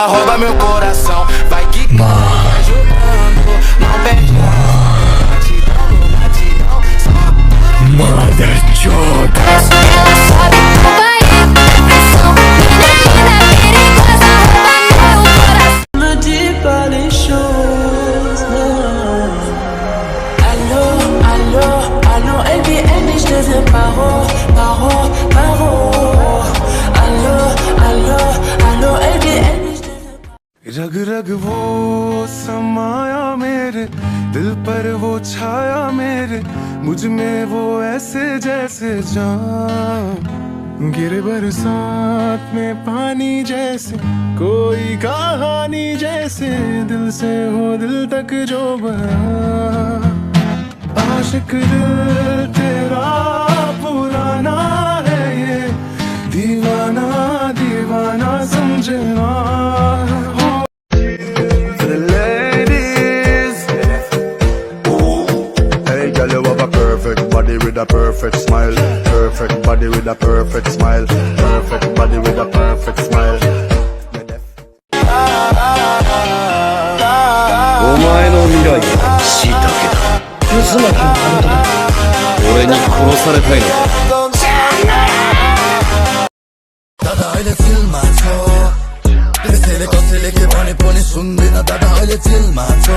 Rouba meu coração, vai que vai jogando, não perde batidão, Mother Joda. Ela sobe no banheiro, pressão, menina perigosa, rouba meu coração. Le dis pas les choses. Allô, allô, allô, LBN, je deviens paro. Allô, allô, allô, LBN. रग रग वो समाया मेरे दिल पर वो छाया मेरे मुझ में वो ऐसे जैसे जान गिरे बरसात में पानी जैसे कोई कहानी जैसे दिल से हो दिल तक जो बया आशिक दिल तेरा पुराना है ये दीवाना दीवाना समझना with a perfect smile, perfect body with a perfect smile, perfect body with a perfect smile. お前の未来はしいたけだ。渦巻きのあなただ。俺に殺されたいのか。दादा अहिले चिलमा छ त्यसैले कसैले के भने पनि सुन्दैन दादा अहिले चिलमा छ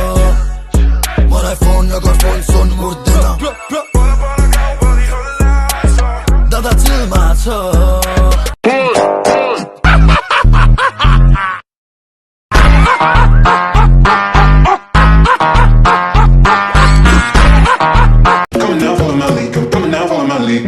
मलाई फोन नगर फोन सुन मुर्दैन दादा चिलमा छ Coming now, follow my lead. Coming now, follow my lead.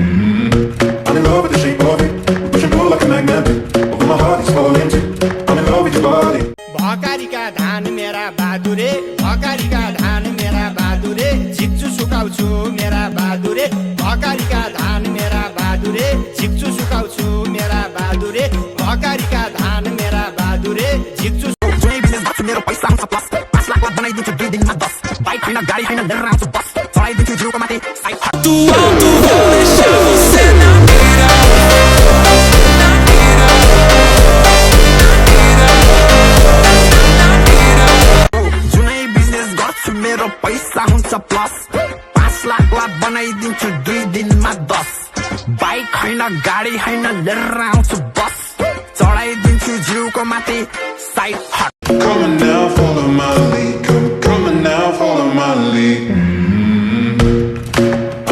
I'm in love with the shape of it. Push and pull like a magnet. Although my heart is falling too. I'm in love with your body. Bhakari का धान मेरा बहादुरे भकारी का धान मेरा बहादुरे झिक्छु सुकाउँछु मेरा बहादुरे भकारी का धान मेरा बहादुरे झिक्छु सुकाउँछु मेरा बहादुरे भकारी का धान मेरा बहादुरे झिक्छु जुनै बिजनेस मेरो पैसा हुन्छ प्लस 5 लाख बनाइदिन्छु 2 दिनमा 10 बाइक हैन गाडी हैन लिएर आउँछु बस चलाइदिन्छु जिउको माथि side Tu alto vou deixar você na mira. जुनै बिजनेस गर्छु मेरो पैसा हुन्छ प्लस 5 लाख बनाइदिन्छु 2 दिनमा 10 बाइक हैन गाडी हैन लिएर आउँछु बस चलाइदिन्छु जिउको माथि साइड हट Coming now, follow my lead. Coming now, follow my lead.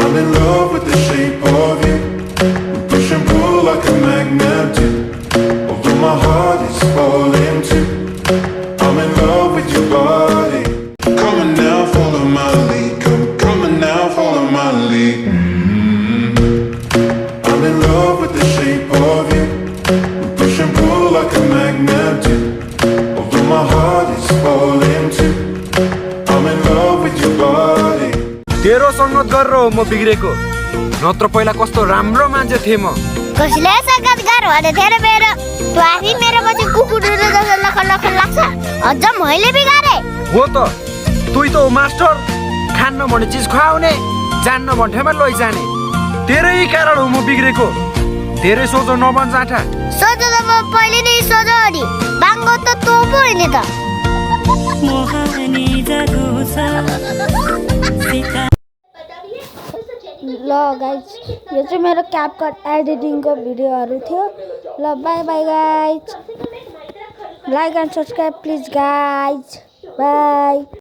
I'm in love with the shape of you. We push and pull like a magnet do. Although my heart is falling too. I'm in love with your body. Coming now, follow my lead. Coming now, follow my lead. I'm in love with the shape of you. We push and pull like a magnet do. Although my heart is falling too. I'm in love with your body. तेरो संगत गरेर हो म बिग्रेको नत्र पहिला कस्तो राम्रो मान्छे थिए म कसले संगत गर भने धेरै मेरो तँ आफै मेरो पछि कुकुरले जस्तो लखन लखन लाग्छ अझ मैले बिगारे हो त तुई त हो मास्टर खान्न भने चिज खुवाउने जान्न भन्ठेमा लैजाने तेरै कारण हो म बिग्रेको धेरै सोचो नबन जाठा सोझो त म पहिले नै सोझो हो नि बाङ्गो त तँ पो होइन त ल गाइज यो चाहिँ मेरो क्यापकट एडिटिङको भिडियोहरू थियो ल by by guys like and subscribe please guys by